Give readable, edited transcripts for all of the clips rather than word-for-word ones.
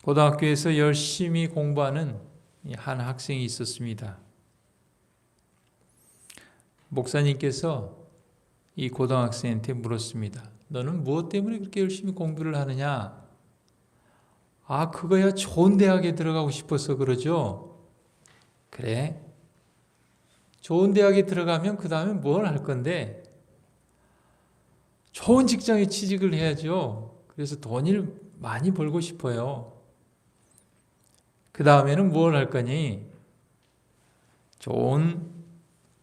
고등학교에서 열심히 공부하는 한 학생이 있었습니다. 목사님께서 이 고등학생한테 물었습니다. 너는 무엇 때문에 그렇게 열심히 공부를 하느냐? 아, 그거야 좋은 대학에 들어가고 싶어서 그러죠? 그래. 좋은 대학에 들어가면 그 다음에 뭘 할 건데? 좋은 직장에 취직을 해야죠. 그래서 돈을 많이 벌고 싶어요. 그 다음에는 뭘 할 거니? 좋은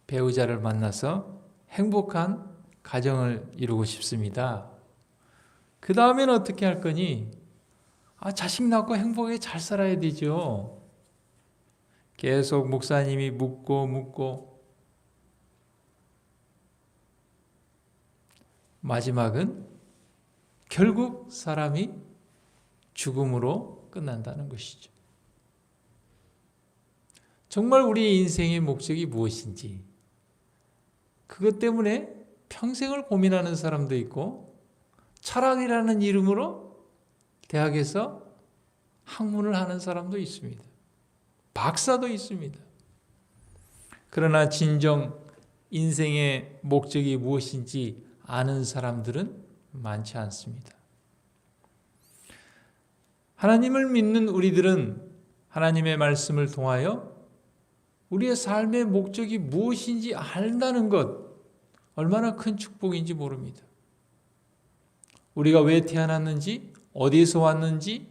배우자를 만나서 행복한 가정을 이루고 싶습니다. 그 다음에는 어떻게 할 거니? 아, 자식 낳고 행복하게 잘 살아야 되죠. 계속 목사님이 묻고 마지막은 결국 사람이 죽음으로 끝난다는 것이죠. 정말 우리의 인생의 목적이 무엇인지 그것 때문에 평생을 고민하는 사람도 있고 철학이라는 이름으로 대학에서 학문을 하는 사람도 있습니다. 박사도 있습니다. 그러나 진정 인생의 목적이 무엇인지 아는 사람들은 많지 않습니다. 하나님을 믿는 우리들은 하나님의 말씀을 통하여 우리의 삶의 목적이 무엇인지 안다는 것 얼마나 큰 축복인지 모릅니다. 우리가 왜 태어났는지, 어디에서 왔는지,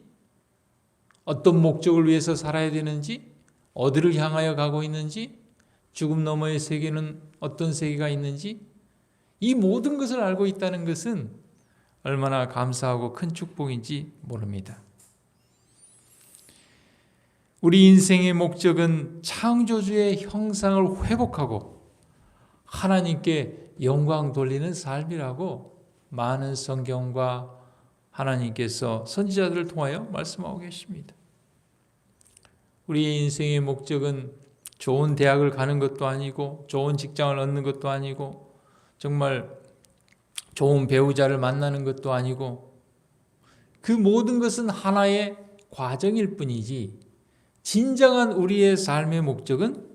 어떤 목적을 위해서 살아야 되는지, 어디를 향하여 가고 있는지, 죽음 너머의 세계는 어떤 세계가 있는지 이 모든 것을 알고 있다는 것은 얼마나 감사하고 큰 축복인지 모릅니다. 우리 인생의 목적은 창조주의 형상을 회복하고 하나님께 영광 돌리는 삶이라고 많은 성경과 하나님께서 선지자들을 통하여 말씀하고 계십니다. 우리의 인생의 목적은 좋은 대학을 가는 것도 아니고 좋은 직장을 얻는 것도 아니고 정말 좋은 배우자를 만나는 것도 아니고 그 모든 것은 하나의 과정일 뿐이지 진정한 우리의 삶의 목적은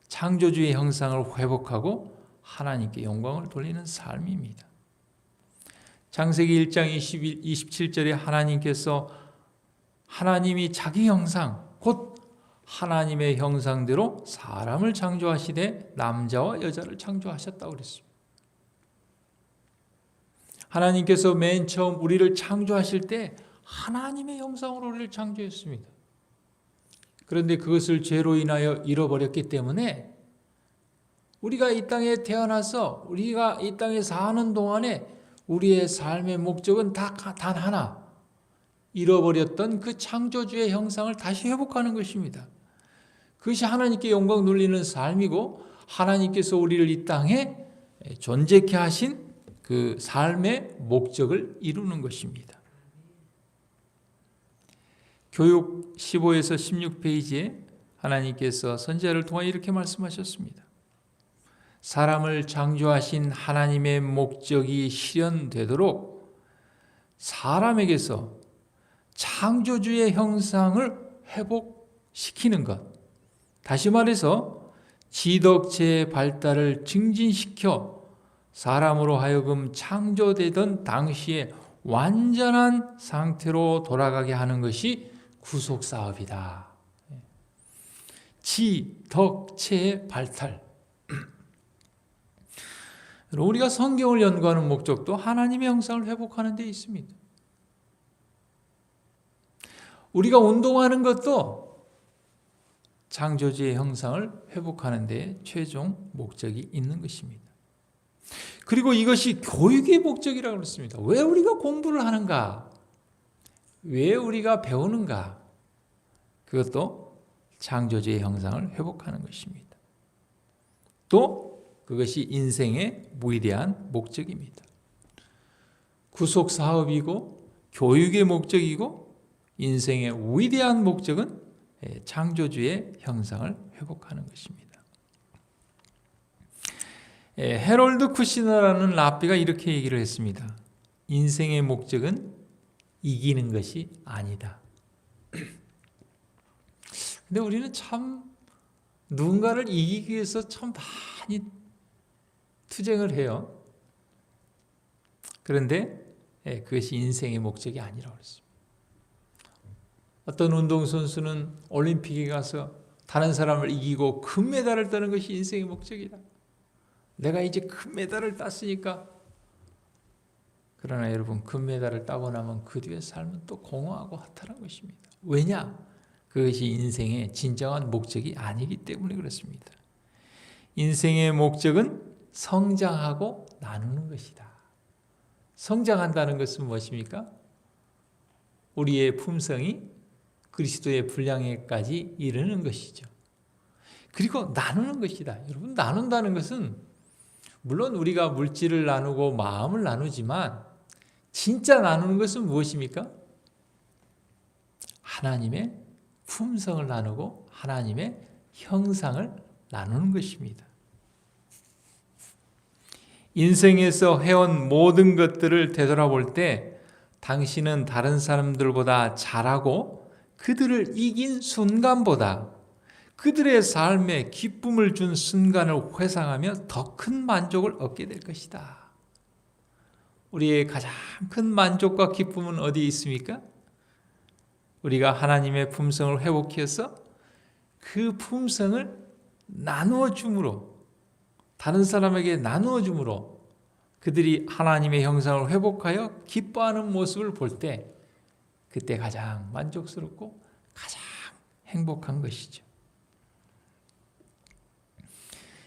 창조주의 형상을 회복하고 하나님께 영광을 돌리는 삶입니다. 창세기 1장 27절에 하나님께서 하나님이 자기 형상 곧 하나님의 형상대로 사람을 창조하시되 남자와 여자를 창조하셨다고 그랬습니다. 하나님께서 맨 처음 우리를 창조하실 때 하나님의 형상으로 우리를 창조했습니다. 그런데 그것을 죄로 인하여 잃어버렸기 때문에 우리가 이 땅에 태어나서 우리가 이 땅에 사는 동안에 우리의 삶의 목적은 단 하나, 잃어버렸던 그 창조주의 형상을 다시 회복하는 것입니다. 그것이 하나님께 영광 돌리는 삶이고 하나님께서 우리를 이 땅에 존재케 하신 그 삶의 목적을 이루는 것입니다. 교육 15에서 16페이지에 하나님께서 선지자를 통해 이렇게 말씀하셨습니다. 사람을 창조하신 하나님의 목적이 실현되도록 사람에게서 창조주의 형상을 회복시키는 것. 다시 말해서 지덕체의 발달을 증진시켜 사람으로 하여금 창조되던 당시에 완전한 상태로 돌아가게 하는 것이 구속사업이다. 지덕체의 발달. 우리가 성경을 연구하는 목적도 하나님의 형상을 회복하는 데 있습니다. 우리가 운동하는 것도 창조주의 형상을 회복하는 데 최종 목적이 있는 것입니다. 그리고 이것이 교육의 목적이라고 그랬습니다. 왜 우리가 공부를 하는가? 왜 우리가 배우는가? 그것도 창조주의 형상을 회복하는 것입니다. 또 그것이 인생의 무의대한 목적입니다. 구속 사업이고 교육의 목적이고 인생의 위대한 목적은 창조주의 형상을 회복하는 것입니다. 해롤드 쿠시너라는 랍비가 이렇게 얘기를 했습니다. 인생의 목적은 이기는 것이 아니다. 근데 우리는 참 누군가를 이기기 위해서 참 많이 투쟁을 해요. 그런데 그것이 인생의 목적이 아니라고 그랬습니다. 어떤 운동선수는 올림픽에 가서 다른 사람을 이기고 금메달을 따는 것이 인생의 목적이다. 내가 이제 금메달을 땄으니까. 그러나 여러분, 금메달을 따고 나면 그 뒤에 삶은 또 공허하고 허탈한 것입니다. 왜냐? 그것이 인생의 진정한 목적이 아니기 때문에 그렇습니다. 인생의 목적은 성장하고 나누는 것이다. 성장한다는 것은 무엇입니까? 우리의 품성이 그리스도의 분량에까지 이르는 것이죠. 그리고 나누는 것이다. 여러분, 나눈다는 것은 물론 우리가 물질을 나누고 마음을 나누지만 진짜 나누는 것은 무엇입니까? 하나님의 품성을 나누고 하나님의 형상을 나누는 것입니다. 인생에서 해온 모든 것들을 되돌아볼 때 당신은 다른 사람들보다 잘하고 그들을 이긴 순간보다 그들의 삶에 기쁨을 준 순간을 회상하며 더 큰 만족을 얻게 될 것이다. 우리의 가장 큰 만족과 기쁨은 어디에 있습니까? 우리가 하나님의 품성을 회복해서 그 품성을 나누어 줌으로, 다른 사람에게 나누어 줌으로 그들이 하나님의 형상을 회복하여 기뻐하는 모습을 볼 때 그때 가장 만족스럽고 가장 행복한 것이죠.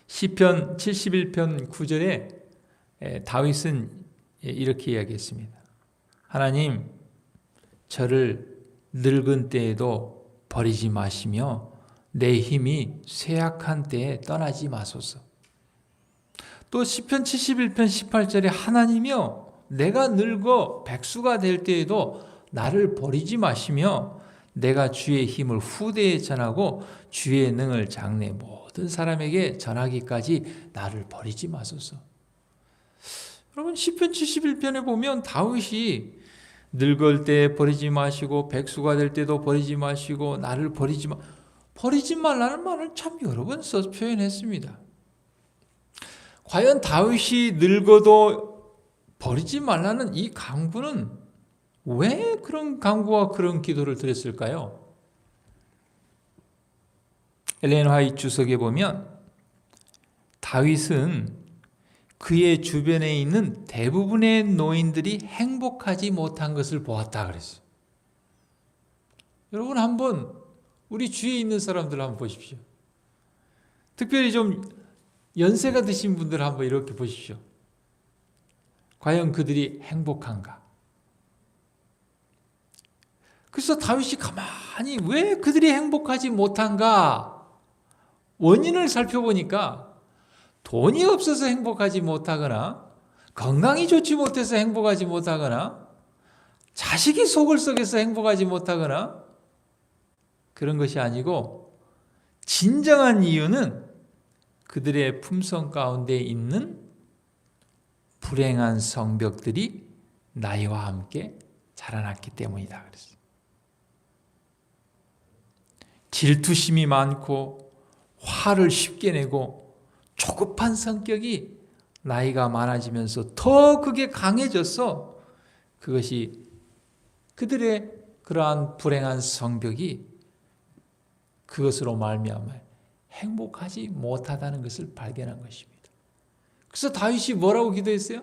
시편 71편 9절에 다윗은 이렇게 이야기했습니다. 하나님, 저를 늙은 때에도 버리지 마시며 내 힘이 쇠약한 때에 떠나지 마소서. 또 시편 71편 18절에 하나님이여, 내가 늙어 백수가 될 때에도 나를 버리지 마시며 내가 주의 힘을 후대에 전하고 주의 능을 장래 모든 사람에게 전하기까지 나를 버리지 마소서. 여러분, 시편 71편에 보면 다윗이 늙을 때 버리지 마시고 백수가 될 때도 버리지 마시고 나를 버리지 말라는 말을 참 여러 번 써서 표현했습니다. 과연 다윗이 늙어도 버리지 말라는 이 강구는 왜 그런 강구와 그런 기도를 드렸을까요? 엘렌 화이트 주석에 보면 다윗은 그의 주변에 있는 대부분의 노인들이 행복하지 못한 것을 보았다 그랬어요. 여러분, 한번 우리 주위에 있는 사람들 한번 보십시오. 특별히 좀 연세가 드신 분들 한번 이렇게 보십시오. 과연 그들이 행복한가? 그래서 다윗이 가만히 왜 그들이 행복하지 못한가? 원인을 살펴보니까 돈이 없어서 행복하지 못하거나 건강이 좋지 못해서 행복하지 못하거나 자식이 속을 썩여서 행복하지 못하거나 그런 것이 아니고 진정한 이유는 그들의 품성 가운데 있는 불행한 성벽들이 나이와 함께 자라났기 때문이다 그랬어요. 질투심이 많고 화를 쉽게 내고 조급한 성격이 나이가 많아지면서 더 그게 강해져서 그것이 그들의 그러한 불행한 성벽이 그것으로 말미암아 행복하지 못하다는 것을 발견한 것입니다. 그래서 다윗이 뭐라고 기도했어요?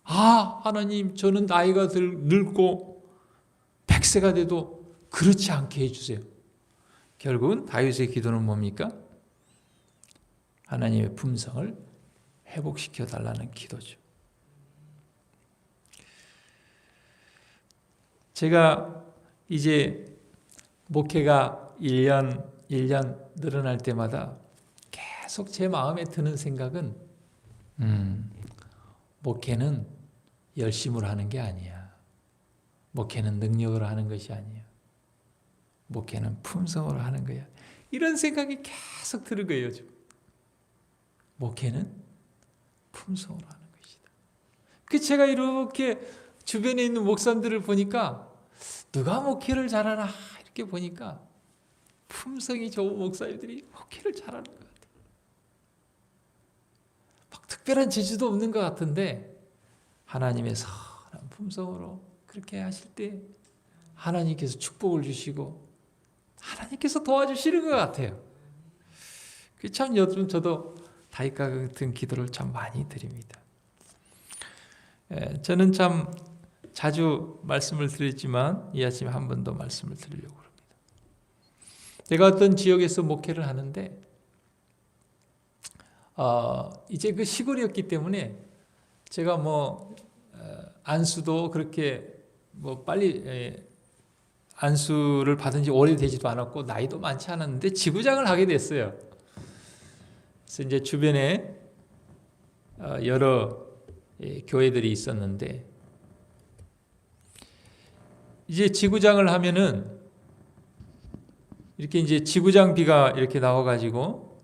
하나님, 저는 나이가 늙고 100세가 돼도 그렇지 않게 해주세요. 결국은 다윗의 기도는 뭡니까? 하나님의 품성을 회복시켜 달라는 기도죠. 제가 이제 목회가 1년 늘어날 때마다 계속 제 마음에 드는 생각은 목회는 열심으로 하는 게 아니야. 목회는 능력으로 하는 것이 아니야. 목회는 품성으로 하는 거야. 이런 생각이 계속 드는 거예요. 목회는 품성으로 하는 것이다. 제가 이렇게 주변에 있는 목사님들을 보니까 누가 목회를 잘하나 이렇게 보니까 품성이 좋은 목사님들이 목회를 잘하는 것 같아요. 막 특별한 재주도 없는 것 같은데 하나님의 선한 품성으로 그렇게 하실 때 하나님께서 축복을 주시고 하나님께서 도와주시는 것 같아요. 참 요즘 저도 다윗과 같은 기도를 참 많이 드립니다. 저는 참 자주 말씀을 드렸지만 이 아침에 한 번 더 말씀을 드리려고 합니다. 제가 어떤 지역에서 목회를 하는데 이제 그 시골이었기 때문에 제가 안수도 그렇게 빨리 안수를 받은 지 오래되지도 않았고 나이도 많지 않았는데 지구장을 하게 됐어요. 그래서 이제 주변에 여러 교회들이 있었는데 이제 지구장을 하면은 이렇게 이제 지구장비가 이렇게 나와가지고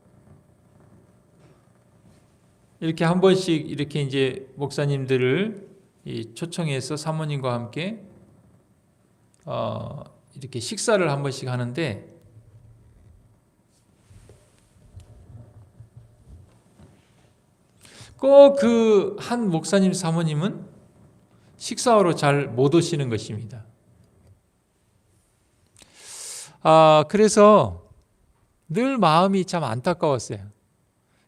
이렇게 한 번씩 이렇게 이제 목사님들을 초청해서 사모님과 함께 이렇게 식사를 한 번씩 하는데 꼭 그 한 목사님 사모님은 식사하러 잘 못 오시는 것입니다. 그래서 늘 마음이 참 안타까웠어요.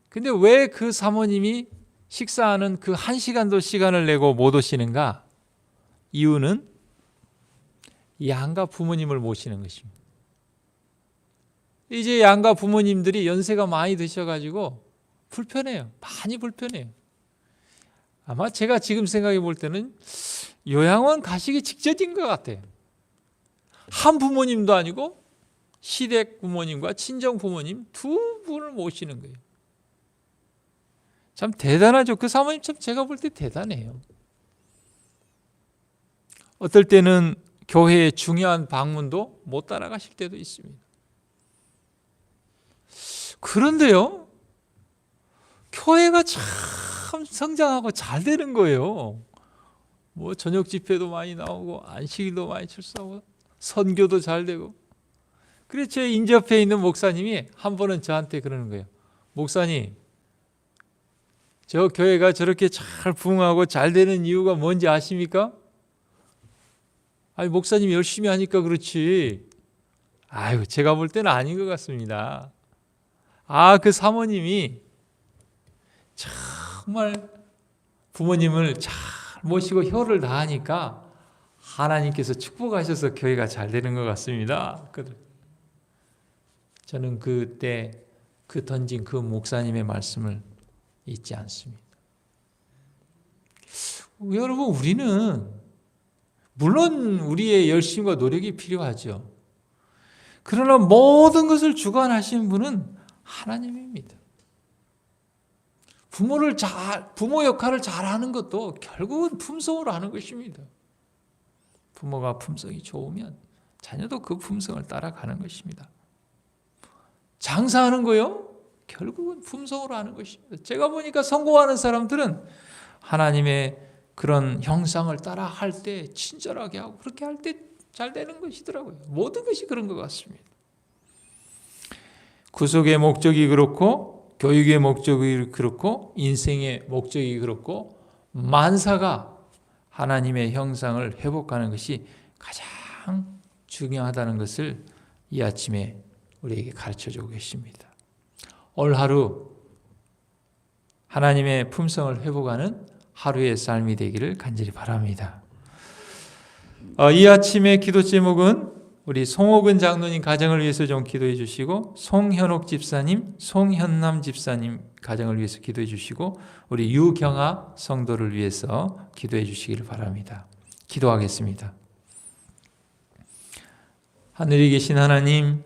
근데 왜 그 사모님이 식사하는 그 1시간도 시간을 내고 못 오시는가? 이유는 양가 부모님을 모시는 것입니다. 이제 양가 부모님들이 연세가 많이 드셔가지고 불편해요. 많이 불편해요. 아마 제가 지금 생각해 볼 때는 요양원 가시기 직전인 것 같아요. 한 부모님도 아니고 시댁 부모님과 친정 부모님 두 분을 모시는 거예요. 참 대단하죠. 그 사모님 참 제가 볼 때 대단해요. 어떨 때는 교회의 중요한 방문도 못 따라가실 때도 있습니다. 그런데요, 교회가 참 성장하고 잘 되는 거예요. 저녁 집회도 많이 나오고 안식일도 많이 출석하고 선교도 잘 되고. 그래서 제 인접해 있는 목사님이 한 번은 저한테 그러는 거예요. 목사님, 저 교회가 저렇게 잘 부흥하고 잘 되는 이유가 뭔지 아십니까? 아니, 목사님이 열심히 하니까 그렇지. 아유, 제가 볼 때는 아닌 것 같습니다. 그 사모님이 정말 부모님을 잘 모시고 효를 다하니까 하나님께서 축복하셔서 교회가 잘 되는 것 같습니다. 저는 그때 던진 그 목사님의 말씀을 잊지 않습니다. 여러분, 우리는 물론 우리의 열심과 노력이 필요하죠. 그러나 모든 것을 주관하시는 분은 하나님입니다. 부모 역할을 잘하는 것도 결국은 품성으로 하는 것입니다. 부모가 품성이 좋으면 자녀도 그 품성을 따라가는 것입니다. 장사하는 거요? 결국은 품성으로 하는 것입니다. 제가 보니까 성공하는 사람들은 하나님의 그런 형상을 따라 할 때 친절하게 하고 그렇게 할 때 잘 되는 것이더라고요. 모든 것이 그런 것 같습니다. 구속의 목적이 그렇고 교육의 목적이 그렇고 인생의 목적이 그렇고 만사가 하나님의 형상을 회복하는 것이 가장 중요하다는 것을 이 아침에 우리에게 가르쳐주고 계십니다. 오늘 하루 하나님의 품성을 회복하는 하루의 삶이 되기를 간절히 바랍니다. 이 아침의 기도 제목은 우리 송옥은 장로님 가정을 위해서 좀 기도해 주시고 송현옥 집사님, 송현남 집사님 가정을 위해서 기도해 주시고 우리 유경아 성도를 위해서 기도해 주시기를 바랍니다. 기도하겠습니다. 하늘에 계신 하나님,